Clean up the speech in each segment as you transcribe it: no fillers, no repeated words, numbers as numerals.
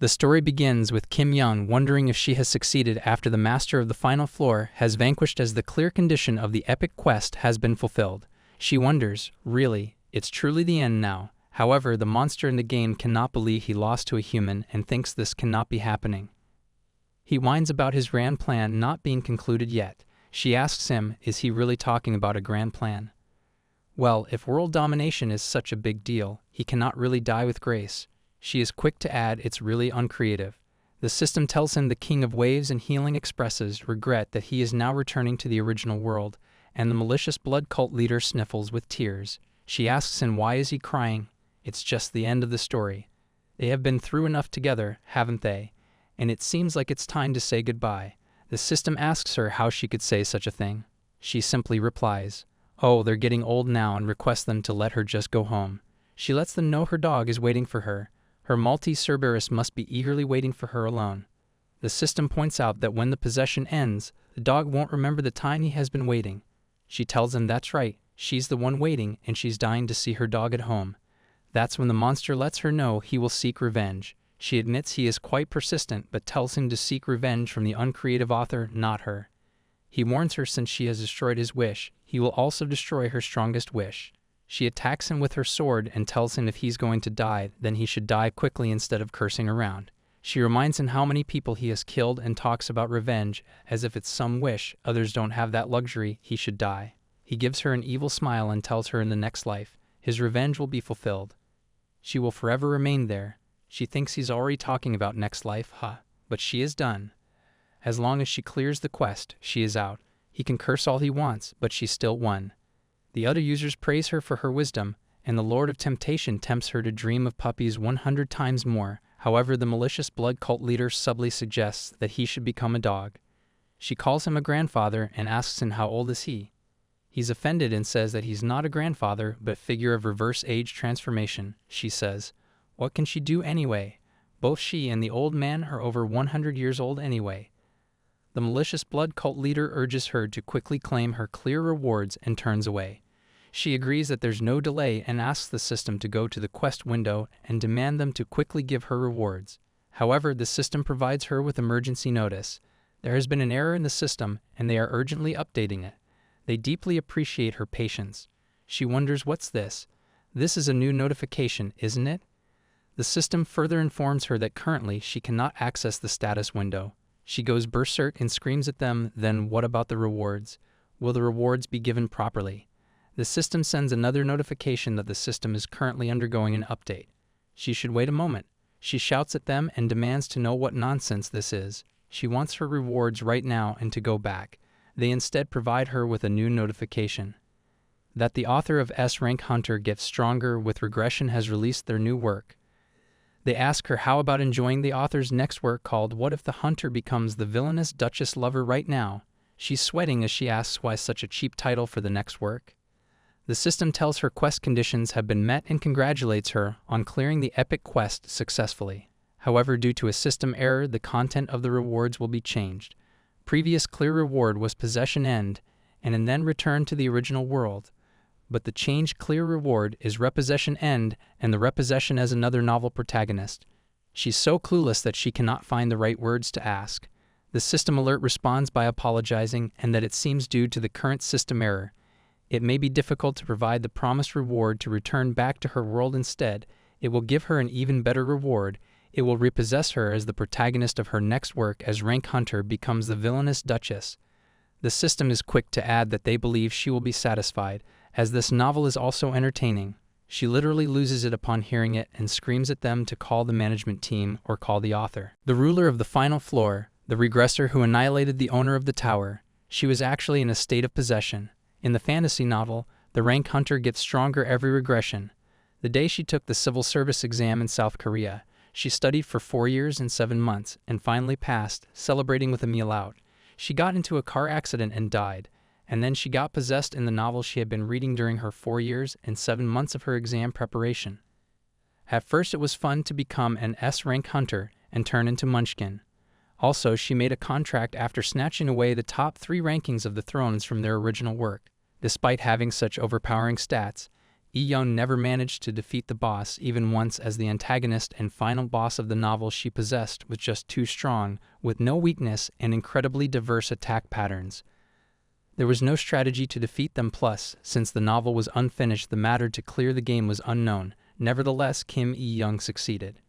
The story begins with Kim Young wondering if she has succeeded after the master of the final floor has vanquished as the clear condition of the epic quest has been fulfilled. She wonders, really, it's truly the end now. However, the monster in the game cannot believe he lost to a human and thinks this cannot be happening. He whines about his grand plan not being concluded yet. She asks him, is he really talking about a grand plan? Well, if world domination is such a big deal, he cannot really die with grace. She is quick to add it's really uncreative. The system tells him the king of waves and healing expresses regret that he is now returning to the original world, and the malicious blood cult leader sniffles with tears. She asks him why is he crying. It's just the end of the story. They have been through enough together, haven't they? And it seems like it's time to say goodbye. The system asks her how she could say such a thing. She simply replies, oh, they're getting old now, and requests them to let her just go home. She lets them know her dog is waiting for her. Her Maltese Cerberus must be eagerly waiting for her alone. The system points out that when the possession ends, the dog won't remember the time he has been waiting. She tells him that's right, she's the one waiting and she's dying to see her dog at home. That's when the monster lets her know he will seek revenge. She admits he is quite persistent, but tells him to seek revenge from the uncreative author, not her. He warns her since she has destroyed his wish, he will also destroy her strongest wish. She attacks him with her sword and tells him if he's going to die, then he should die quickly instead of cursing around. She reminds him how many people he has killed and talks about revenge as if it's some wish, others don't have that luxury, he should die. He gives her an evil smile and tells her in the next life, his revenge will be fulfilled. She will forever remain there. She thinks he's already talking about next life, but she is done. As long as she clears the quest, she is out. He can curse all he wants, but she still won. The other users praise her for her wisdom, and the Lord of Temptation tempts her to dream of puppies 100 times more. However, the malicious blood cult leader subtly suggests that he should become a dog. She calls him a grandfather and asks him how old is he. He's offended and says that he's not a grandfather, but figure of reverse age transformation. She says, what can she do anyway? Both she and the old man are over 100 years old anyway. The malicious blood cult leader urges her to quickly claim her clear rewards and turns away. She agrees that there's no delay and asks the system to go to the quest window and demand them to quickly give her rewards. However, the system provides her with emergency notice. There has been an error in the system and they are urgently updating it. They deeply appreciate her patience. She wonders, what's this? This is a new notification, isn't it? The system further informs her that currently she cannot access the status window. She goes berserk and screams at them, then what about the rewards? Will the rewards be given properly? The system sends another notification that the system is currently undergoing an update. She should wait a moment. She shouts at them and demands to know what nonsense this is. She wants her rewards right now and to go back. They instead provide her with a new notification. That the author of S Rank Hunter Gets Stronger with Regression has released their new work. They ask her how about enjoying the author's next work called What If the Hunter Becomes the Villainous Duchess Lover right now? She's sweating as she asks why such a cheap title for the next work. The system tells her quest conditions have been met and congratulates her on clearing the epic quest successfully. However, due to a system error, the content of the rewards will be changed. Previous clear reward was Possession End, and then return to the original world. But the changed clear reward is Repossession End and the repossession as another novel protagonist. She's so clueless that she cannot find the right words to ask. The system alert responds by apologizing and that it seems due to the current system error. It may be difficult to provide the promised reward to return back to her world instead. It will give her an even better reward. It will repossess her as the protagonist of her next work as Rank Hunter becomes the villainous Duchess. The system is quick to add that they believe she will be satisfied, as this novel is also entertaining. She literally loses it upon hearing it and screams at them to call the management team or call the author. The ruler of the final floor, the regressor who annihilated the owner of the tower, she was actually in a state of possession. In the fantasy novel, the Rank Hunter gets stronger every regression. The day she took the civil service exam in South Korea, she studied for 4 years and 7 months and finally passed, celebrating with a meal out. She got into a car accident and died. And then she got possessed in the novel she had been reading during her 4 years and 7 months of her exam preparation. At first it was fun to become an S-rank hunter and turn into Munchkin. Also, she made a contract after snatching away the top 3 rankings of the thrones from their original work. Despite having such overpowering stats, Young never managed to defeat the boss even once, as the antagonist and final boss of the novel she possessed was just too strong, with no weakness and incredibly diverse attack patterns. There was no strategy to defeat them, plus, since the novel was unfinished, the matter to clear the game was unknown. Nevertheless, Kim Young succeeded.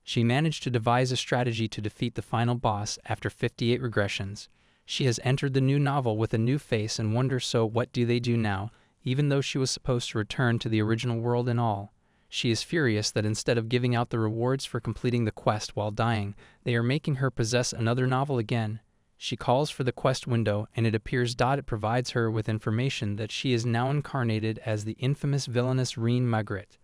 She managed to devise a strategy to defeat the final boss after 58 regressions. She has entered the new novel with a new face and wonders, so what do they do now, even though she was supposed to return to the original world and all. She is furious that instead of giving out the rewards for completing the quest while dying, they are making her possess another novel again. She calls for the quest window, and it appears it provides her with information that she is now incarnated as the infamous villainous Reincarnates,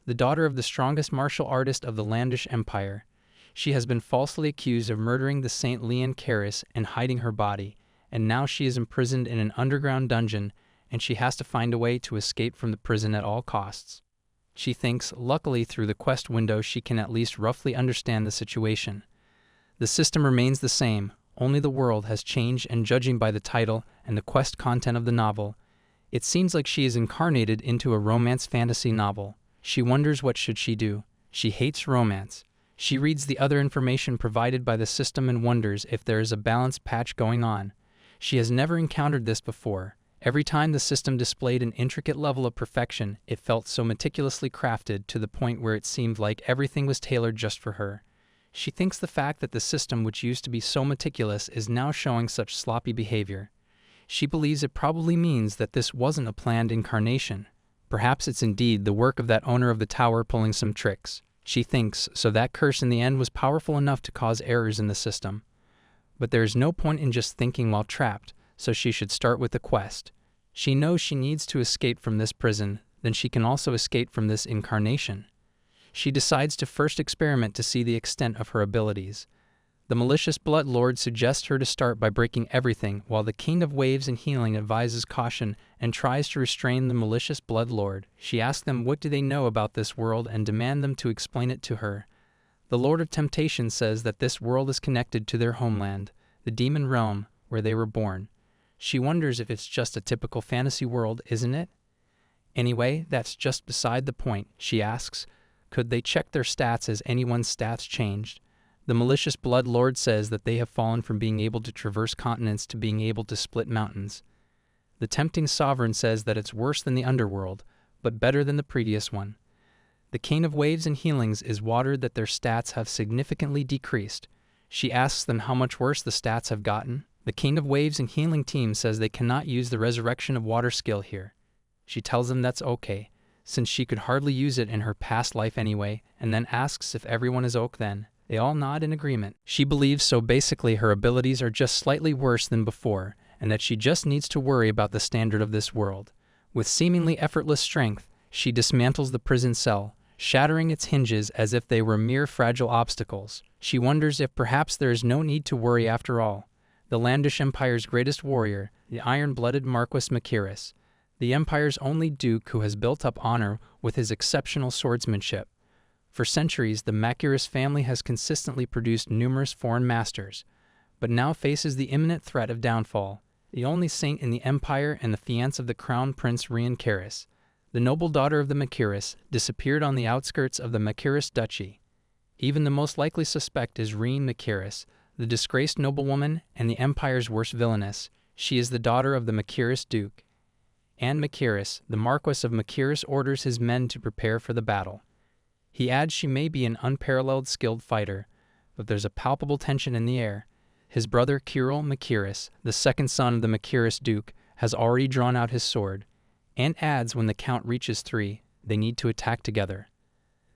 the daughter of the strongest martial artist of the Landish Empire. She has been falsely accused of murdering the Saint Reincarnates and hiding her body, and now she is imprisoned in an underground dungeon, and she has to find a way to escape from the prison at all costs. She thinks, luckily through the quest window she can at least roughly understand the situation. The system remains the same, only the world has changed, and judging by the title and the quest content of the novel, it seems like she is incarnated into a romance fantasy novel. She wonders what should she do. She hates romance. She reads the other information provided by the system and wonders if there is a balance patch going on. She has never encountered this before. Every time the system displayed an intricate level of perfection, it felt so meticulously crafted to the point where it seemed like everything was tailored just for her. She thinks the fact that the system, which used to be so meticulous, is now showing such sloppy behavior. She believes it probably means that this wasn't a planned incarnation. Perhaps it's indeed the work of that owner of the tower pulling some tricks. She thinks, so that curse in the end was powerful enough to cause errors in the system. But there is no point in just thinking while trapped, so she should start with the quest. She knows she needs to escape from this prison, then she can also escape from this incarnation. She decides to first experiment to see the extent of her abilities. The malicious Blood Lord suggests her to start by breaking everything, while the King of Waves and Healing advises caution and tries to restrain the malicious Blood Lord. She asks them what do they know about this world and demand them to explain it to her. The Lord of Temptation says that this world is connected to their homeland, the demon realm, where they were born. She wonders if it's just a typical fantasy world, isn't it? Anyway, that's just beside the point. She asks, could they check their stats? Has anyone's stats changed? The malicious Blood Lord says that they have fallen from being able to traverse continents to being able to split mountains. The tempting sovereign says that it's worse than the underworld, but better than the previous one. The King of Waves and Healings is watered that their stats have significantly decreased. She asks them how much worse the stats have gotten. The King of Waves and Healing team says they cannot use the Resurrection of Water skill here. She tells them that's okay, since she could hardly use it in her past life anyway, and then asks if everyone is okay then. They all nod in agreement. She believes so basically her abilities are just slightly worse than before, and that she just needs to worry about the standard of this world. With seemingly effortless strength, she dismantles the prison cell, shattering its hinges as if they were mere fragile obstacles. She wonders if perhaps there is no need to worry after all. The Landish Empire's greatest warrior, the iron-blooded Marquis Makiris, the Empire's only duke who has built up honor with his exceptional swordsmanship. For centuries, the Makiris family has consistently produced numerous foreign masters, but now faces the imminent threat of downfall. The only saint in the Empire and the fiancé of the Crown Prince Reincarnates, the noble daughter of the Makiris, disappeared on the outskirts of the Makiris Duchy. Even the most likely suspect is Reine Makiris, the disgraced noblewoman and the Empire's worst villainess. She is the daughter of the Makiris Duke. And Makiris, the Marquis of Makiris, orders his men to prepare for the battle. He adds she may be an unparalleled skilled fighter, but there's a palpable tension in the air. His brother Kirill Makiris, the second son of the Makiris Duke, has already drawn out his sword, and adds when the count reaches 3, they need to attack together.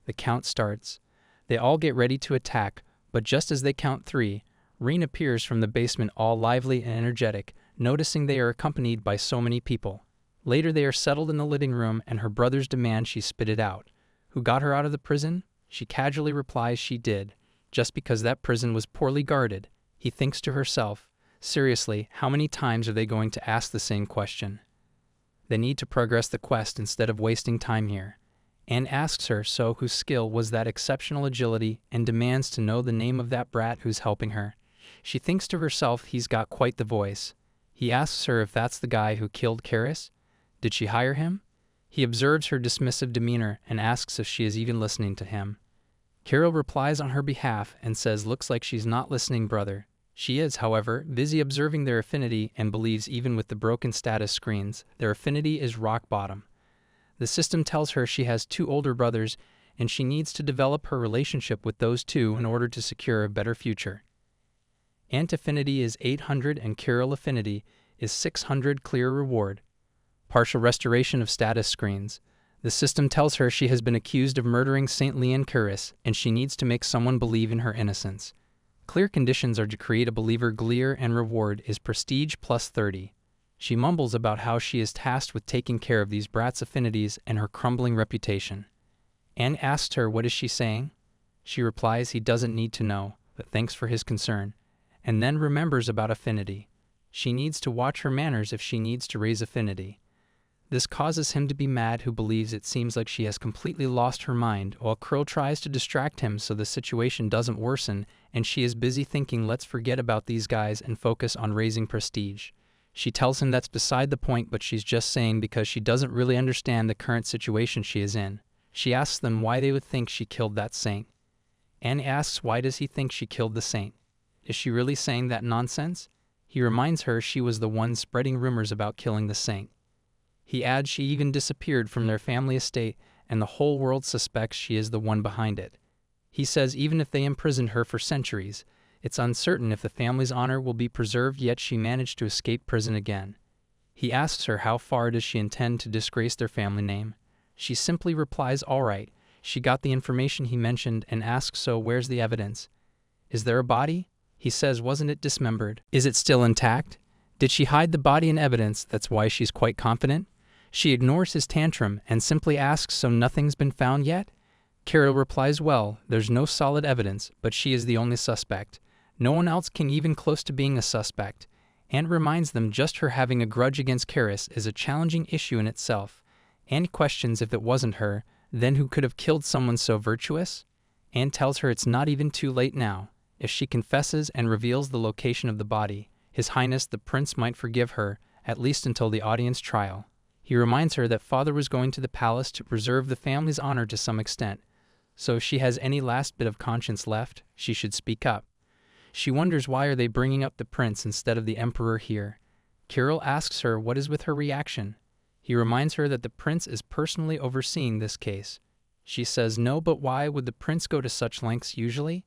The count starts. They all get ready to attack, but just as they count 3, Reine appears from the basement all lively and energetic, noticing they are accompanied by so many people. Later they are settled in the living room and her brothers demand she spit it out. Who got her out of the prison? She casually replies she did, just because that prison was poorly guarded. He thinks to herself, seriously, how many times are they going to ask the same question? They need to progress the quest instead of wasting time here. Anne asks her so whose skill was that exceptional agility and demands to know the name of that brat who's helping her. She thinks to herself he's got quite the voice. He asks her if that's the guy who killed Karis. Did she hire him? He observes her dismissive demeanor and asks if she is even listening to him. Carol replies on her behalf and says looks like she's not listening, brother. She is, however, busy observing their affinity and believes even with the broken status screens, their affinity is rock bottom. The system tells her she has 2 older brothers and she needs to develop her relationship with those 2 in order to secure a better future. Ant affinity is 800 and Carol affinity is 600 clear reward. Partial restoration of status screens. The system tells her she has been accused of murdering Saint Leon Curis and she needs to make someone believe in her innocence. Clear conditions are to create a believer gleer and reward is prestige plus 30. She mumbles about how she is tasked with taking care of these brats' affinities and her crumbling reputation. Anne asks her what is she saying. She replies he doesn't need to know, but thanks for his concern, and then remembers about affinity. She needs to watch her manners if she needs to raise affinity. This causes him to be mad, who believes it seems like she has completely lost her mind, while Krill tries to distract him so the situation doesn't worsen, and she is busy thinking let's forget about these guys and focus on raising prestige. She tells him that's beside the point, but she's just saying because she doesn't really understand the current situation she is in. She asks them why they would think she killed that saint. Anne asks why does he think she killed the saint? Is she really saying that nonsense? He reminds her she was the one spreading rumors about killing the saint. He adds she even disappeared from their family estate and the whole world suspects she is the one behind it. He says even if they imprisoned her for centuries, it's uncertain if the family's honor will be preserved, yet she managed to escape prison again. He asks her how far does she intend to disgrace their family name. She simply replies all right, she got the information he mentioned and asks so where's the evidence? Is there a body? He says wasn't it dismembered? Is it still intact? Did she hide the body in evidence? That's why she's quite confident. She ignores his tantrum and simply asks so nothing's been found yet? Carol replies well, there's no solid evidence, but she is the only suspect. No one else came even close to being a suspect. Anne reminds them just her having a grudge against Karis is a challenging issue in itself. Anne questions if it wasn't her, then who could have killed someone so virtuous? Anne tells her it's not even too late now. If she confesses and reveals the location of the body, His Highness the Prince might forgive her, at least until the audience trial. He reminds her that father was going to the palace to preserve the family's honor to some extent, so if she has any last bit of conscience left, she should speak up. She wonders why are they bringing up the prince instead of the emperor here. Carol asks her what is with her reaction. He reminds her that the prince is personally overseeing this case. She says no, but why would the prince go to such lengths usually?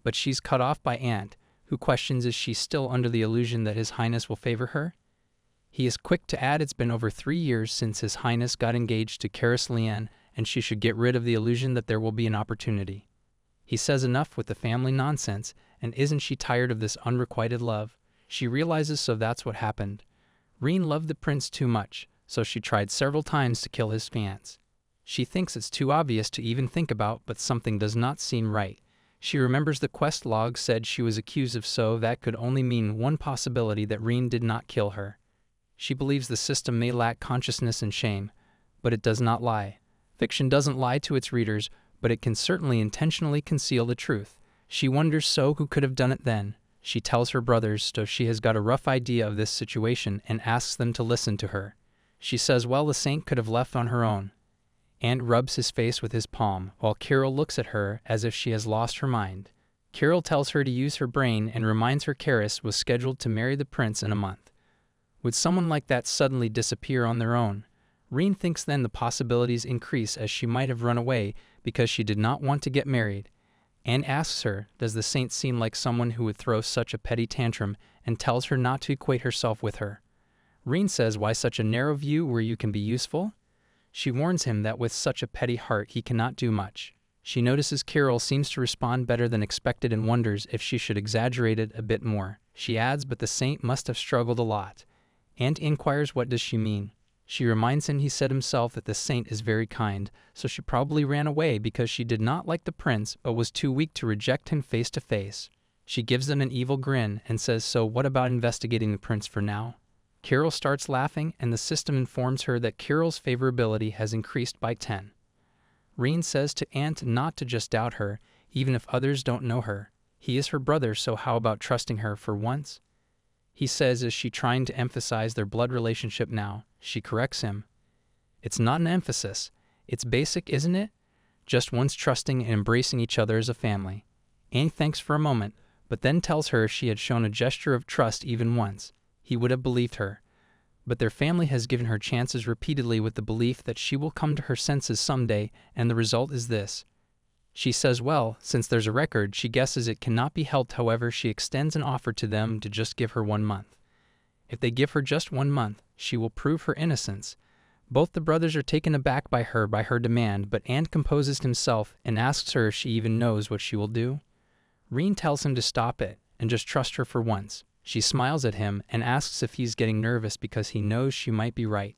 But she's cut off by Ant, who questions is she still under the illusion that His Highness will favor her? He is quick to add it's been over 3 years since His Highness got engaged to Karis Lian, and she should get rid of the illusion that there will be an opportunity. He says enough with the family nonsense, and isn't she tired of this unrequited love? She realizes so that's what happened. Reen loved the prince too much, so she tried several times to kill his fiancé. She thinks it's too obvious to even think about, but something does not seem right. She remembers the quest log said she was accused of, so that could only mean one possibility, that Reen did not kill her. She believes the system may lack consciousness and shame, but it does not lie. Fiction doesn't lie to its readers, but it can certainly intentionally conceal the truth. She wonders so who could have done it then. She tells her brothers so she has got a rough idea of this situation and asks them to listen to her. She says well the saint could have left on her own. Ant rubs his face with his palm, while Carol looks at her as if she has lost her mind. Carol tells her to use her brain and reminds her Karis was scheduled to marry the prince in a month. Would someone like that suddenly disappear on their own? Reen thinks then the possibilities increase, as she might have run away because she did not want to get married. Anne asks her, does the saint seem like someone who would throw such a petty tantrum, and tells her not to equate herself with her. Reen says why such a narrow view where you can be useful? She warns him that with such a petty heart he cannot do much. She notices Carol seems to respond better than expected and wonders if she should exaggerate it a bit more. She adds but the saint must have struggled a lot. Ant inquires what does she mean. She reminds him he said himself that the saint is very kind, so she probably ran away because she did not like the prince but was too weak to reject him face to face. She gives them an evil grin and says so what about investigating the prince for now? Carol starts laughing and the system informs her that Carol's favorability has increased by 10. Reen says to Ant not to just doubt her, even if others don't know her. He is her brother, so how about trusting her for once? He says is she trying to emphasize their blood relationship now? She corrects him. It's not an emphasis. It's basic, isn't it? Just one's trusting and embracing each other as a family. Anne thanks for a moment, but then tells her if she had shown a gesture of trust even once, he would have believed her. But their family has given her chances repeatedly with the belief that she will come to her senses someday, and the result is this. She says, well, since there's a record, she guesses it cannot be helped. However, she extends an offer to them to just give her 1 month. If they give her just 1 month, she will prove her innocence. Both the brothers are taken aback by her demand, but Anne composes himself and asks her if she even knows what she will do. Rein tells him to stop it and just trust her for once. She smiles at him and asks if he's getting nervous because he knows she might be right.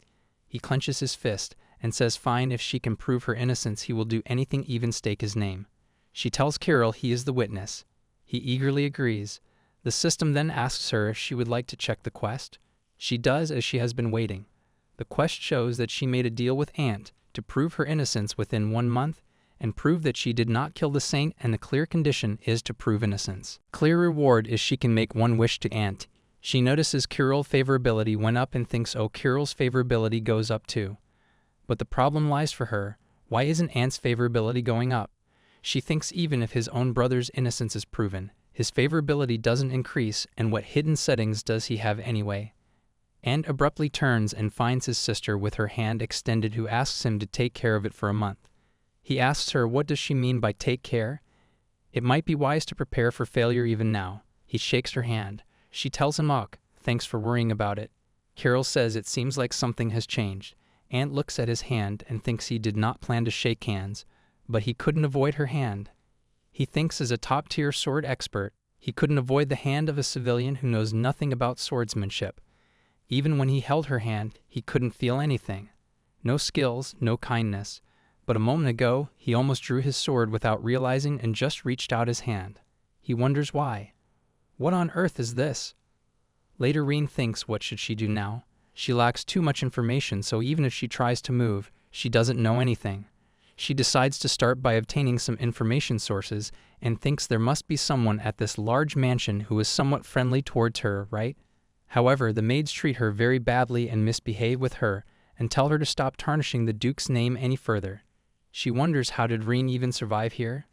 He clenches his fist and says fine, if she can prove her innocence he will do anything, even stake his name. She tells Kirill he is the witness. He eagerly agrees. The system then asks her if she would like to check the quest. She does, as she has been waiting. The quest shows that she made a deal with Ant to prove her innocence within 1 month and prove that she did not kill the saint, and the clear condition is to prove innocence. Clear reward is she can make one wish to Ant. She notices Kirill's favorability went up and thinks, oh, Kirill's favorability goes up too. But the problem lies for her. Why isn't Ant's favorability going up? She thinks even if his own brother's innocence is proven, his favorability doesn't increase, and what hidden settings does he have anyway? Ant abruptly turns and finds his sister with her hand extended, who asks him to take care of it for a month. He asks her what does she mean by take care? It might be wise to prepare for failure even now. He shakes her hand. She tells him, "Ok, thanks for worrying about it." Kirill says it seems like something has changed. Ant looks at his hand and thinks he did not plan to shake hands, but he couldn't avoid her hand. He thinks as a top-tier sword expert, he couldn't avoid the hand of a civilian who knows nothing about swordsmanship. Even when he held her hand, he couldn't feel anything. No skills, no kindness. But a moment ago, he almost drew his sword without realizing and just reached out his hand. He wonders why. What on earth is this? Later, Rein thinks, what should she do now? She lacks too much information, so even if she tries to move, she doesn't know anything. She decides to start by obtaining some information sources and thinks there must be someone at this large mansion who is somewhat friendly towards her, right? However, the maids treat her very badly and misbehave with her and tell her to stop tarnishing the Duke's name any further. She wonders, how did Rein even survive here,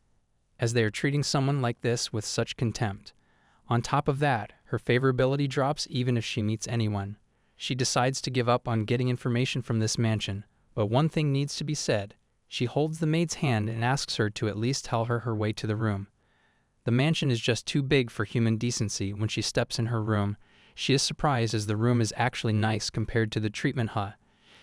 as they are treating someone like this with such contempt. On top of that, her favorability drops even if she meets anyone. She decides to give up on getting information from this mansion, but one thing needs to be said. She holds the maid's hand and asks her to at least tell her her way to the room. The mansion is just too big for human decency. When she steps in her room, she is surprised as the room is actually nice compared to the treatment hut.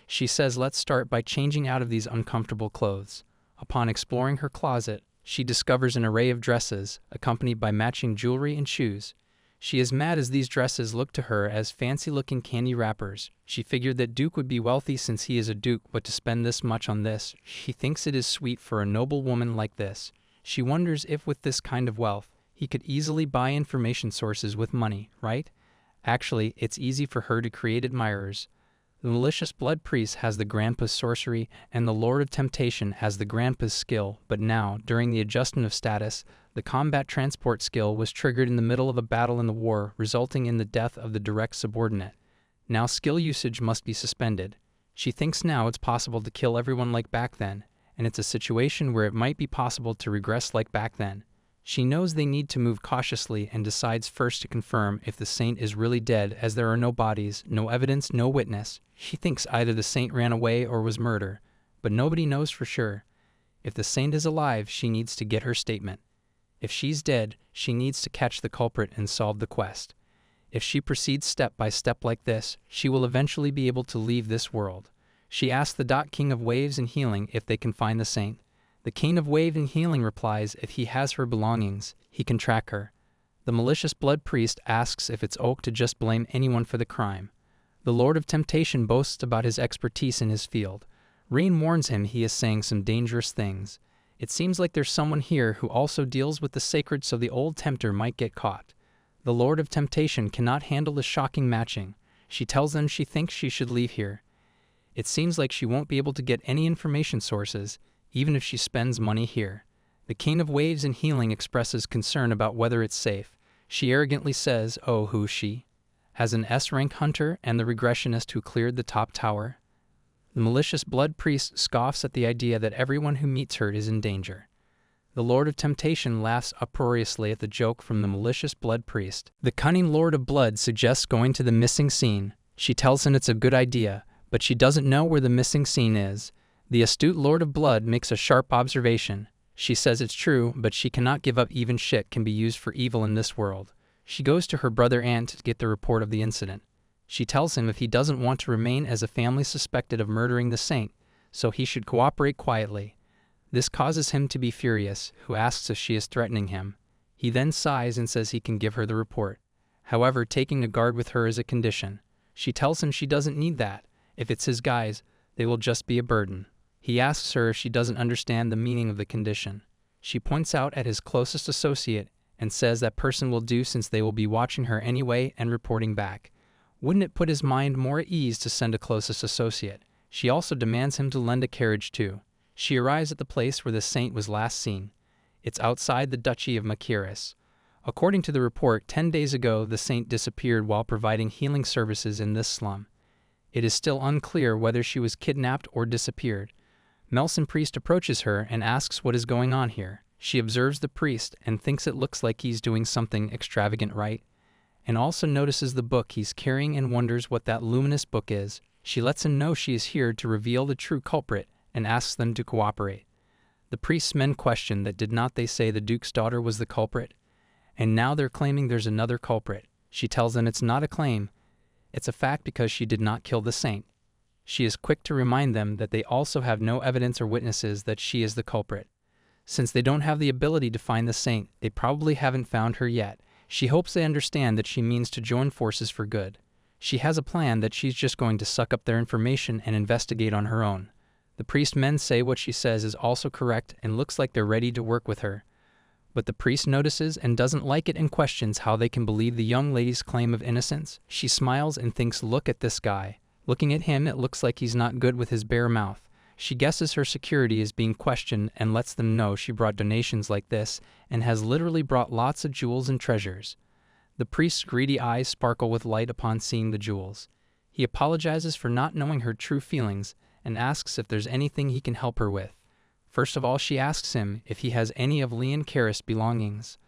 She says, let's start by changing out of these uncomfortable clothes. Upon exploring her closet, she discovers an array of dresses, accompanied by matching jewelry and shoes. She is mad as these dresses look to her as fancy-looking candy wrappers. She figured that Duke would be wealthy since he is a duke, but to spend this much on this, she thinks it is sweet for a noble woman like this. She wonders if with this kind of wealth, he could easily buy information sources with money, right? Actually, it's easy for her to create admirers. The malicious blood priest has the grandpa's sorcery, and the Lord of Temptation has the grandpa's skill, but now, during the adjustment of status, the combat transport skill was triggered in the middle of a battle in the war, resulting in the death of the direct subordinate. Now skill usage must be suspended. She thinks now it's possible to kill everyone like back then, and it's a situation where it might be possible to regress like back then. She knows they need to move cautiously and decides first to confirm if the saint is really dead, as there are no bodies, no evidence, no witness. She thinks either the saint ran away or was murdered, but nobody knows for sure. If the saint is alive, she needs to get her statement. If she's dead, she needs to catch the culprit and solve the quest. If she proceeds step by step like this, she will eventually be able to leave this world. She asks the King of Waves and Healing if they can find the saint. The King of Wave and Healing replies if he has her belongings, he can track her. The malicious blood priest asks if it's okay to just blame anyone for the crime. The Lord of Temptation boasts about his expertise in his field. Rein warns him he is saying some dangerous things. It seems like there's someone here who also deals with the sacred, so the old tempter might get caught. The Lord of Temptation cannot handle the shocking matching. She tells them she thinks she should leave here. It seems like she won't be able to get any information sources, even if she spends money here. The King of Waves and Healing expresses concern about whether it's safe. She arrogantly says, oh, who's she? As an S-rank hunter and the regressionist who cleared the top tower. The malicious blood priest scoffs at the idea that everyone who meets her is in danger. The Lord of Temptation laughs uproariously at the joke from the malicious blood priest. The cunning Lord of Blood suggests going to the missing scene. She tells him it's a good idea, but she doesn't know where the missing scene is. The astute Lord of Blood makes a sharp observation. She says it's true, but she cannot give up. Even shit can be used for evil in this world. She goes to her brother Ant to get the report of the incident. She tells him if he doesn't want to remain as a family suspected of murdering the saint, so he should cooperate quietly. This causes him to be furious, who asks if she is threatening him. He then sighs and says he can give her the report. However, taking a guard with her is a condition. She tells him she doesn't need that. If it's his guys, they will just be a burden. He asks her if she doesn't understand the meaning of the condition. She points out at his closest associate and says that person will do since they will be watching her anyway and reporting back. Wouldn't it put his mind more at ease to send a closest associate? She also demands him to lend a carriage too. She arrives at the place where the saint was last seen. It's outside the Duchy of Machiris. According to the report, 10 days ago the saint disappeared while providing healing services in this slum. It is still unclear whether she was kidnapped or disappeared. Melson Priest approaches her and asks what is going on here. She observes the priest and thinks it looks like he's doing something extravagant right, and also notices the book he's carrying and wonders what that luminous book is. She lets him know she is here to reveal the true culprit and asks them to cooperate. The priest's men question that did not they say the Duke's daughter was the culprit? And now they're claiming there's another culprit. She tells them it's not a claim, it's a fact because she did not kill the saint. She is quick to remind them that they also have no evidence or witnesses that she is the culprit. Since they don't have the ability to find the saint, they probably haven't found her yet. She hopes they understand that she means to join forces for good. She has a plan that she's just going to suck up their information and investigate on her own. The priest men say what she says is also correct and looks like they're ready to work with her. But the priest notices and doesn't like it and questions how they can believe the young lady's claim of innocence. She smiles and thinks, look at this guy. Looking at him, it looks like he's not good with his bare mouth. She guesses her security is being questioned and lets them know she brought donations like this and has literally brought lots of jewels and treasures. The priest's greedy eyes sparkle with light upon seeing the jewels. He apologizes for not knowing her true feelings and asks if there's anything he can help her with. First of all, she asks him if he has any of Reincarnates' belongings.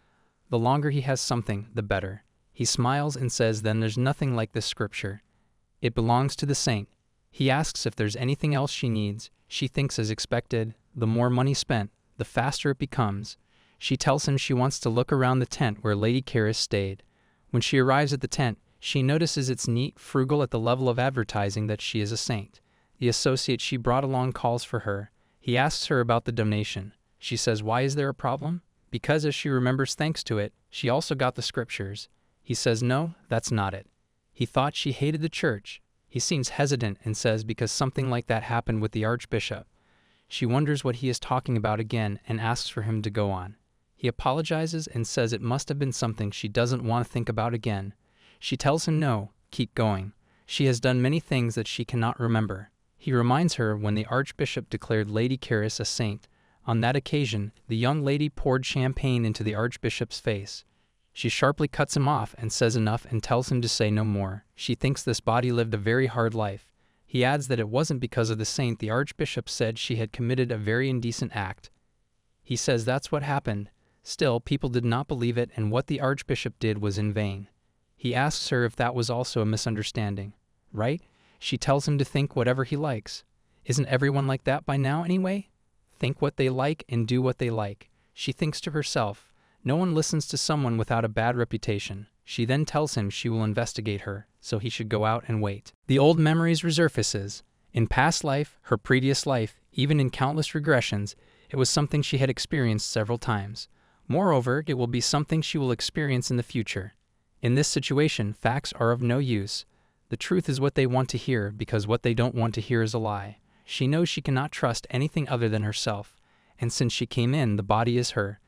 The longer he has something, the better. He smiles and says then there's nothing like this scripture. It belongs to the saint. He asks if there's anything else she needs. She thinks as expected, the more money spent, the faster it becomes. She tells him she wants to look around the tent where Lady Karis stayed. When she arrives at the tent, she notices it's neat, frugal at the level of advertising that she is a saint. The associate she brought along calls for her. He asks her about the donation. She says, why is there a problem? Because as she remembers thanks to it, she also got the scriptures. He says, no, that's not it. He thought she hated the church. He seems hesitant and says because something like that happened with the archbishop. She wonders what he is talking about again and asks for him to go on. He apologizes and says it must have been something she doesn't want to think about again. She tells him no, keep going. She has done many things that she cannot remember. He reminds her when the archbishop declared Lady Karis a saint. On that occasion, the young lady poured champagne into the archbishop's face. She sharply cuts him off and says enough and tells him to say no more. She thinks this body lived a very hard life. He adds that it wasn't because of the saint. The archbishop said she had committed a very indecent act. He says that's what happened. Still, people did not believe it and what the archbishop did was in vain. He asks her if that was also a misunderstanding. Right? She tells him to think whatever he likes. Isn't everyone like that by now anyway? Think what they like and do what they like. She thinks to herself, no one listens to someone without a bad reputation. She then tells him she will investigate her, so he should go out and wait. The old memories resurfaces. In past life, her previous life, even in countless regressions, it was something she had experienced several times. Moreover, it will be something she will experience in the future. In this situation, facts are of no use. The truth is what they want to hear because what they don't want to hear is a lie. She knows she cannot trust anything other than herself, and since she came in, the body is her.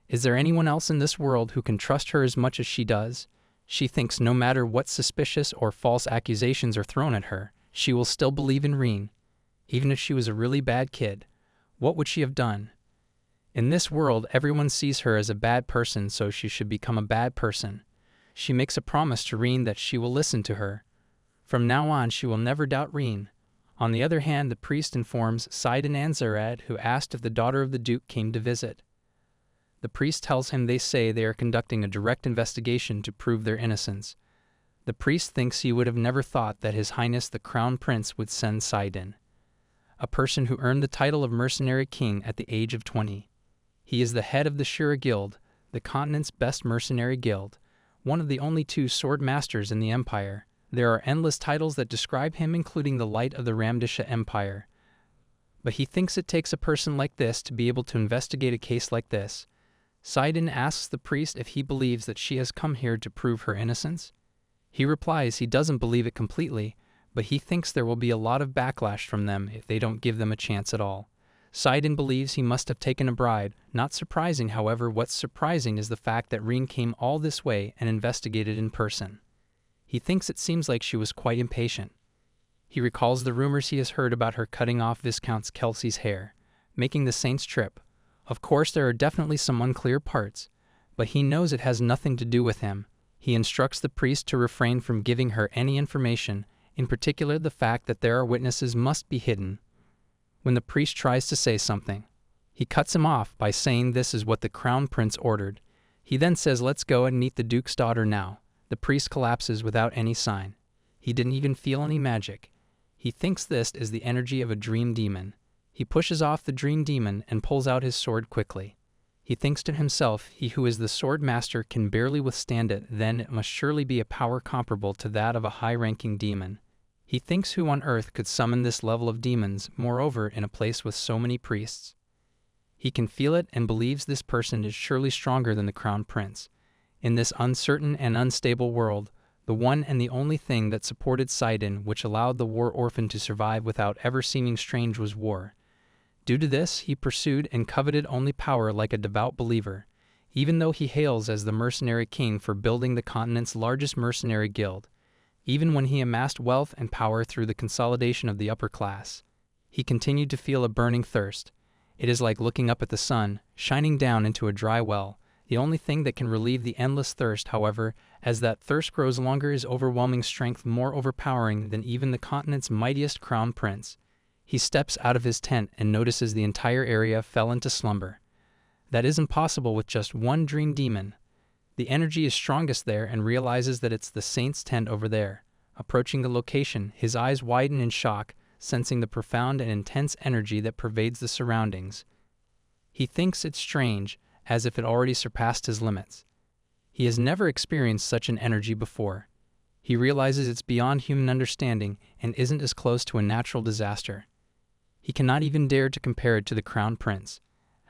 Is there anyone else in this world who can trust her as much as she does? She thinks no matter what suspicious or false accusations are thrown at her, she will still believe in Rein. Even if she was a really bad kid, what would she have done? In this world, everyone sees her as a bad person, so she should become a bad person. She makes a promise to Rein that she will listen to her. From now on, she will never doubt Rein. On the other hand, the priest informs Sidon and Zarad, who asked if the daughter of the Duke came to visit. The priest tells him they say they are conducting a direct investigation to prove their innocence. The priest thinks he would have never thought that His Highness the Crown Prince would send Sidon, a person who earned the title of mercenary king at the age of 20. He is the head of the Shira Guild, the continent's best mercenary guild, one of the only 2 sword masters in the empire. There are endless titles that describe him, including the Light of the Ramdisha Empire. But he thinks it takes a person like this to be able to investigate a case like this. Sidon asks the priest if he believes that she has come here to prove her innocence. He replies he doesn't believe it completely, but he thinks there will be a lot of backlash from them if they don't give them a chance at all. Sidon believes he must have taken a bribe. Not surprising, however. What's surprising is the fact that Rein came all this way and investigated in person. He thinks it seems like she was quite impatient. He recalls the rumors he has heard about her cutting off Viscount Kelsey's hair, making the Saint's trip. Of course, there are definitely some unclear parts, but he knows it has nothing to do with him. He instructs the priest to refrain from giving her any information, in particular the fact that there are witnesses must be hidden. When the priest tries to say something, he cuts him off by saying this is what the Crown Prince ordered. He then says, "Let's go and meet the Duke's daughter now." The priest collapses without any sign. He didn't even feel any magic. He thinks this is the energy of a dream demon. He pushes off the dream demon and pulls out his sword quickly. He thinks to himself, he who is the sword master can barely withstand it, then it must surely be a power comparable to that of a high-ranking demon. He thinks who on earth could summon this level of demons, moreover in a place with so many priests. He can feel it and believes this person is surely stronger than the Crown Prince. In this uncertain and unstable world, the one and the only thing that supported Sidon, which allowed the war orphan to survive without ever seeming strange, was war. Due to this, he pursued and coveted only power like a devout believer, even though he hails as the mercenary king for building the continent's largest mercenary guild. Even when he amassed wealth and power through the consolidation of the upper class, he continued to feel a burning thirst. It is like looking up at the sun, shining down into a dry well. The only thing that can relieve the endless thirst, however, as that thirst grows longer, is overwhelming strength more overpowering than even the continent's mightiest crown prince. He steps out of his tent and notices the entire area fell into slumber. That isn't possible with just one dream demon. The energy is strongest there and realizes that it's the Saint's tent over there. Approaching the location, his eyes widen in shock, sensing the profound and intense energy that pervades the surroundings. He thinks it's strange, as if it already surpassed his limits. He has never experienced such an energy before. He realizes it's beyond human understanding and isn't as close to a natural disaster. He cannot even dare to compare it to the Crown Prince,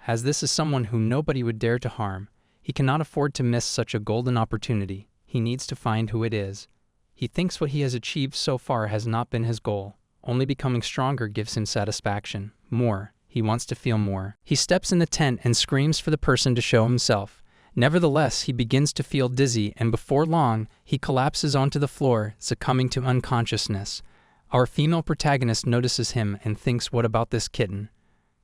as this is someone whom nobody would dare to harm. He cannot afford to miss such a golden opportunity. He needs to find who it is. He thinks what he has achieved so far has not been his goal. Only becoming stronger gives him satisfaction. More. He wants to feel more. He steps in the tent and screams for the person to show himself. Nevertheless, he begins to feel dizzy, and before long, he collapses onto the floor, succumbing to unconsciousness. Our female protagonist notices him and thinks, what about this kitten?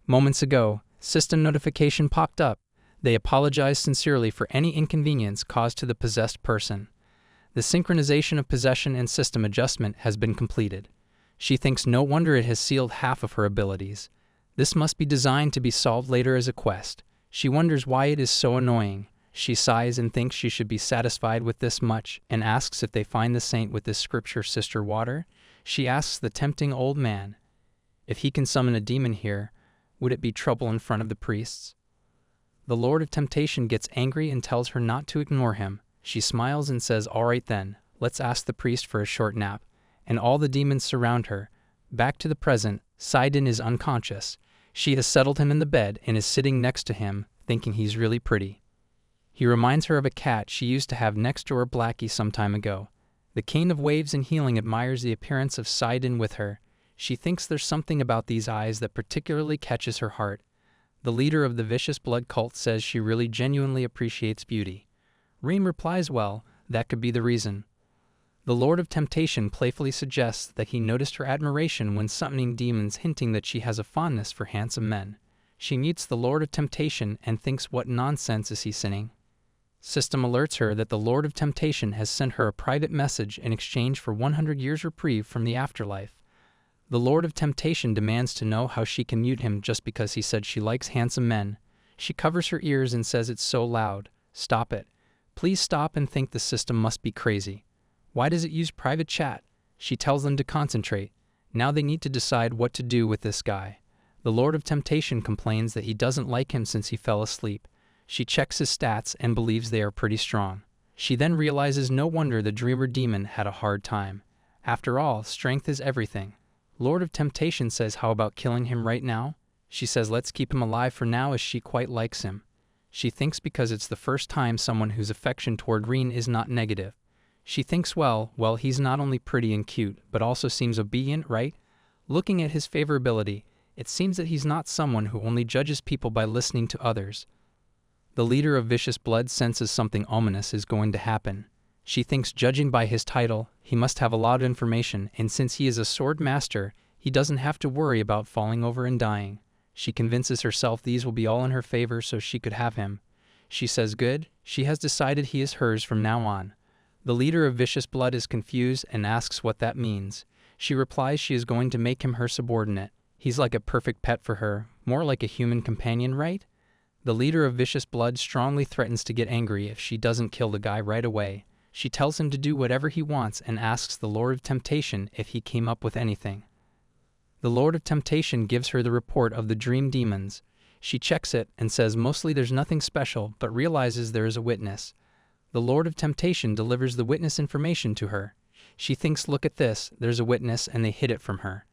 Moments ago, system notification popped up. They apologize sincerely for any inconvenience caused to the possessed person. The synchronization of possession and system adjustment has been completed. She thinks no wonder it has sealed half of her abilities. This must be designed to be solved later as a quest. She wonders why it is so annoying. She sighs and thinks she should be satisfied with this much, and asks if they find the saint with this scripture sister water. She asks the tempting old man, if he can summon a demon here, would it be trouble in front of the priests? The Lord of Temptation gets angry and tells her not to ignore him. She smiles and says, all right then, let's ask the priest for a short nap. And all the demons surround her. Back to the present, Sidon is unconscious. She has settled him in the bed and is sitting next to him, thinking he's really pretty. He reminds her of a cat she used to have next to her Blackie some time ago. The Cane of Waves and Healing admires the appearance of Sidon with her. She thinks there's something about these eyes that particularly catches her heart. The leader of the vicious blood cult says she really genuinely appreciates beauty. Reem replies, well, that could be the reason. The Lord of Temptation playfully suggests that he noticed her admiration when summoning demons, hinting that she has a fondness for handsome men. She meets the Lord of Temptation and thinks, what nonsense is he sinning? System alerts her that the Lord of Temptation has sent her a private message in exchange for 100 years reprieve from the afterlife. The Lord of Temptation demands to know how she can mute him just because he said she likes handsome men. She covers her ears and says it's so loud. Stop it. Please stop and think the system must be crazy. Why does it use private chat? She tells them to concentrate. Now they need to decide what to do with this guy. The Lord of Temptation complains that he doesn't like him since he fell asleep. She checks his stats and believes they are pretty strong. She then realizes no wonder the Dreamer Demon had a hard time. After all, strength is everything. Lord of Temptation says how about killing him right now? She says let's keep him alive for now as she quite likes him. She thinks because it's the first time someone whose affection toward Rein is not negative. She thinks well, he's not only pretty and cute, but also seems obedient, right? Looking at his favorability, it seems that he's not someone who only judges people by listening to others. The leader of Vicious Blood senses something ominous is going to happen. She thinks judging by his title, he must have a lot of information, and since he is a sword master, he doesn't have to worry about falling over and dying. She convinces herself these will be all in her favor so she could have him. She says good, she has decided he is hers from now on. The leader of Vicious Blood is confused and asks what that means. She replies she is going to make him her subordinate. He's like a perfect pet for her, more like a human companion, right? The leader of Vicious Blood strongly threatens to get angry if she doesn't kill the guy right away. She tells him to do whatever he wants and asks the Lord of Temptation if he came up with anything. The Lord of Temptation gives her the report of the dream demons. She checks it and says mostly there's nothing special, but realizes there is a witness. The Lord of Temptation delivers the witness information to her. She thinks look at this, there's a witness, and they hid it from her.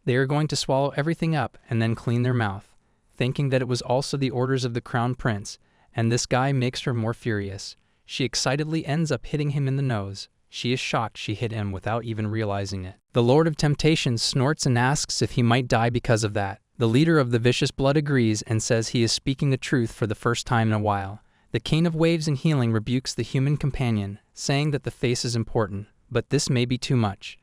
They are going to swallow everything up and then clean their mouth, thinking that it was also the orders of the Crown Prince, and this guy makes her more furious. She excitedly ends up hitting him in the nose. She is shocked she hit him without even realizing it. The Lord of Temptation snorts and asks if he might die because of that. The leader of the Vicious Blood agrees and says he is speaking the truth for the first time in a while. The King of Waves and Healing rebukes the human companion, saying that the face is important, but this may be too much.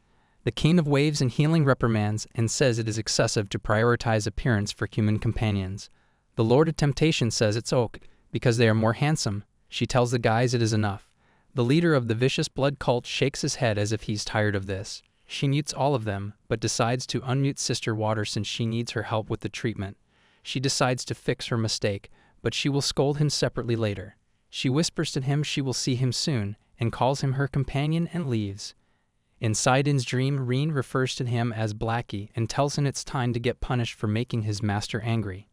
The King of Waves and Healing reprimands and says it is excessive to prioritize appearance for human companions. The Lord of Temptation says it's okay, because they are more handsome. She tells the guys it is enough. The leader of the Vicious Blood cult shakes his head as if he's tired of this. She mutes all of them, but decides to unmute Sister Water since she needs her help with the treatment. She decides to fix her mistake, but she will scold him separately later. She whispers to him she will see him soon, and calls him her companion and leaves. In Sidon's dream, Rein refers to him as Blackie and tells him it's time to get punished for making his master angry.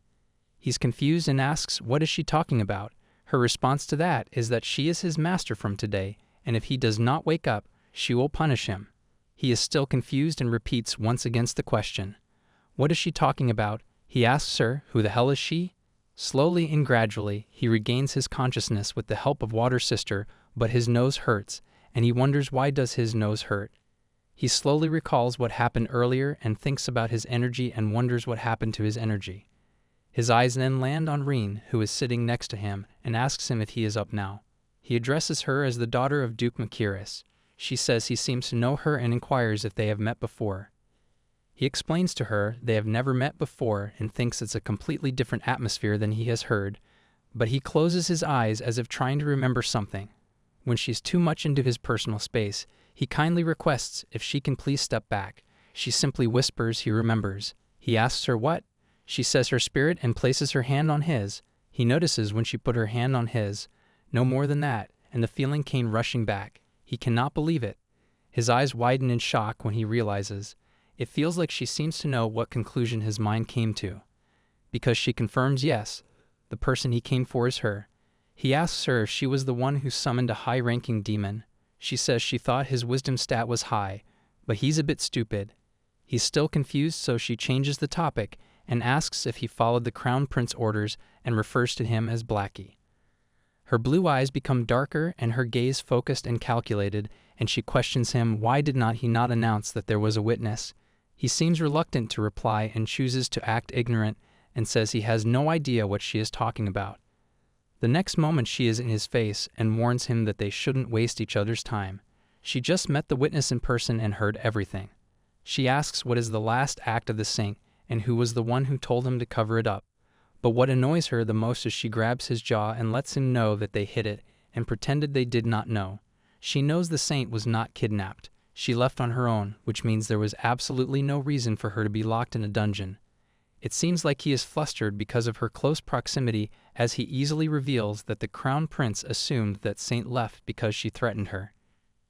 He's confused and asks what is she talking about. Her response to that is that she is his master from today, and if he does not wake up, she will punish him. He is still confused and repeats once again the question. What is she talking about? He asks her, who the hell is she? Slowly and gradually, he regains his consciousness with the help of Water Sister, but his nose hurts, and he wonders why does his nose hurt. He slowly recalls what happened earlier and thinks about his energy and wonders what happened to his energy. His eyes then land on Rein, who is sitting next to him, and asks him if he is up now. He addresses her as the daughter of Duke Makiris. She says he seems to know her and inquires if they have met before. He explains to her they have never met before and thinks it's a completely different atmosphere than he has heard, but he closes his eyes as if trying to remember something. When she's too much into his personal space, he kindly requests if she can please step back. She simply whispers he remembers. He asks her what? She says her spirit and places her hand on his. He notices when she put her hand on his. No more than that, and the feeling came rushing back. He cannot believe it. His eyes widen in shock when he realizes. It feels like she seems to know what conclusion his mind came to. Because she confirms yes, the person he came for is her. He asks her if she was the one who summoned a high-ranking demon. She says she thought his wisdom stat was high, but he's a bit stupid. He's still confused, so she changes the topic and asks if he followed the Crown Prince orders and refers to him as Blackie. Her blue eyes become darker and her gaze focused and calculated, and she questions him why did not he not announce that there was a witness. He seems reluctant to reply and chooses to act ignorant and says he has no idea what she is talking about. The next moment she is in his face and warns him that they shouldn't waste each other's time. She just met the witness in person and heard everything. She asks what is the last act of the saint and who was the one who told him to cover it up. But what annoys her the most is she grabs his jaw and lets him know that they hid it and pretended they did not know. She knows the saint was not kidnapped. She left on her own, which means there was absolutely no reason for her to be locked in a dungeon. It seems like he is flustered because of her close proximity, as he easily reveals that the Crown Prince assumed that Saint left because she threatened her.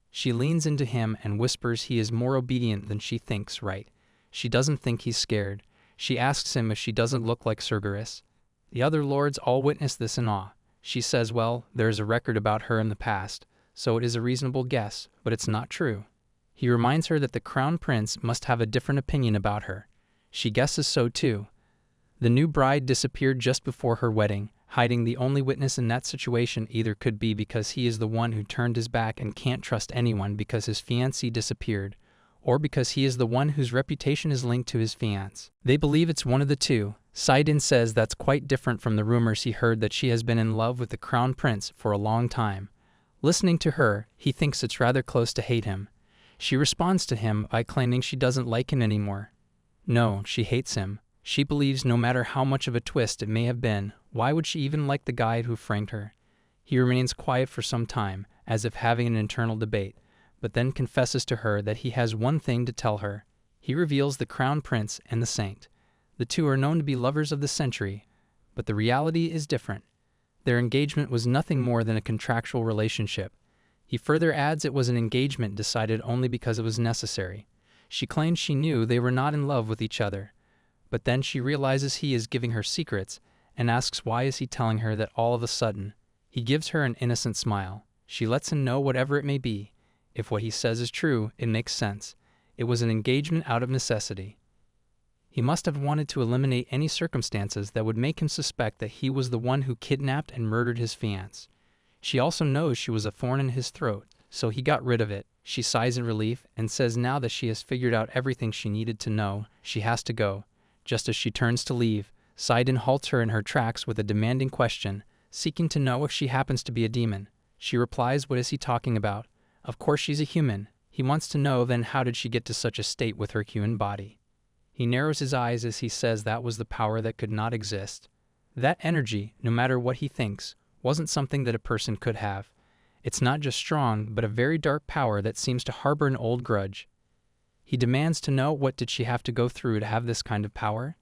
She leans into him and whispers he is more obedient than she thinks right. She doesn't think he's scared. She asks him if she doesn't look like Cerberus. The other lords all witness this in awe. She says, well, there is a record about her in the past, so it is a reasonable guess, but it's not true. He reminds her that the Crown Prince must have a different opinion about her. She guesses so too. The new bride disappeared just before her wedding, hiding the only witness in that situation either could be because he is the one who turned his back and can't trust anyone because his fiancée disappeared, or because he is the one whose reputation is linked to his fiancé. They believe it's one of the two. Saidin says that's quite different from the rumors he heard that she has been in love with the Crown Prince for a long time. Listening to her, he thinks it's rather close to hate him. She responds to him by claiming she doesn't like him anymore. No, she hates him. She believes no matter how much of a twist it may have been, why would she even like the guy who framed her? He remains quiet for some time, as if having an internal debate, but then confesses to her that he has one thing to tell her. He reveals the Crown Prince and the Saint. The two are known to be lovers of the century, but the reality is different. Their engagement was nothing more than a contractual relationship. He further adds it was an engagement decided only because it was necessary. She claims she knew they were not in love with each other, but then she realizes he is giving her secrets and asks why is he telling her that all of a sudden. He gives her an innocent smile. She lets him know whatever it may be. If what he says is true, it makes sense. It was an engagement out of necessity. He must have wanted to eliminate any circumstances that would make him suspect that he was the one who kidnapped and murdered his fiancée. She also knows she was a thorn in his throat, so he got rid of it. She sighs in relief and says now that she has figured out everything she needed to know, she has to go. Just as she turns to leave, Saidin halts her in her tracks with a demanding question, seeking to know if she happens to be a demon. She replies, what is he talking about? Of course she's a human. He wants to know then how did she get to such a state with her human body? He narrows his eyes as he says that was the power that could not exist. That energy, no matter what he thinks, wasn't something that a person could have. It's not just strong, but a very dark power that seems to harbor an old grudge. He demands to know what did she have to go through to have this kind of power?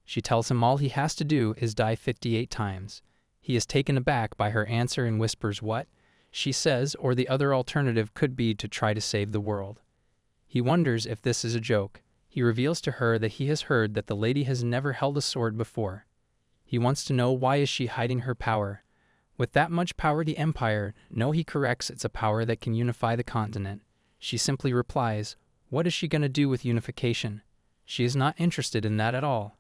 She tells him all he has to do is die 58 times. He is taken aback by her answer and whispers what? She says, or the other alternative could be to try to save the world. He wonders if this is a joke. He reveals to her that he has heard that the lady has never held a sword before. He wants to know why is she hiding her power. With that much power the Empire, no, he corrects, it's a power that can unify the continent. She simply replies, what is she going to do with unification? She is not interested in that at all.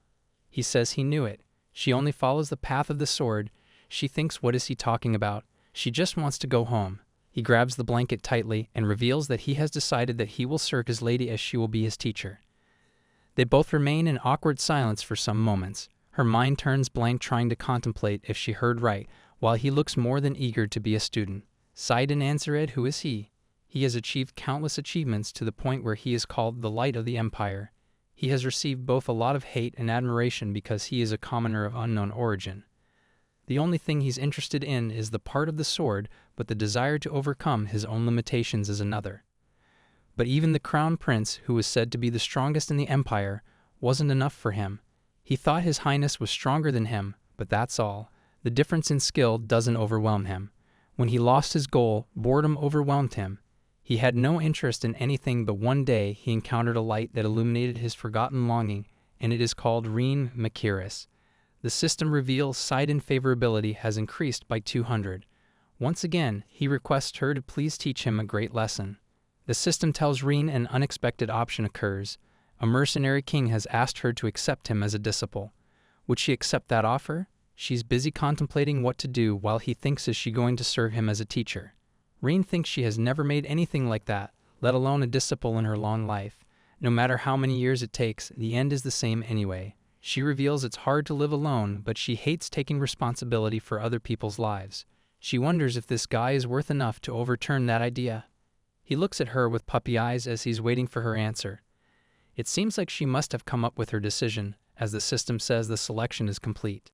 He says he knew it. She only follows the path of the sword. She thinks what is he talking about? She just wants to go home. He grabs the blanket tightly and reveals that he has decided that he will serve his lady as she will be his teacher. They both remain in awkward silence for some moments. Her mind turns blank trying to contemplate if she heard right, while he looks more than eager to be a student. Saidin answered, who is he? He has achieved countless achievements to the point where he is called the light of the Empire. He has received both a lot of hate and admiration because he is a commoner of unknown origin. The only thing he's interested in is the part of the sword, but the desire to overcome his own limitations is another. But even the Crown Prince, who was said to be the strongest in the Empire, wasn't enough for him. He thought His Highness was stronger than him, but that's all. The difference in skill doesn't overwhelm him. When he lost his goal, boredom overwhelmed him. He had no interest in anything, but one day he encountered a light that illuminated his forgotten longing, and it is called Reincarnates. The system reveals Saidin favorability has increased by 200. Once again, he requests her to please teach him a great lesson. The system tells Rein an unexpected option occurs. A mercenary king has asked her to accept him as a disciple. Would she accept that offer? She's busy contemplating what to do while he thinks is she going to serve him as a teacher. Rein thinks she has never made anything like that, let alone a disciple in her long life. No matter how many years it takes, the end is the same anyway. She reveals it's hard to live alone, but she hates taking responsibility for other people's lives. She wonders if this guy is worth enough to overturn that idea. He looks at her with puppy eyes as he's waiting for her answer. It seems like she must have come up with her decision, as the system says the selection is complete.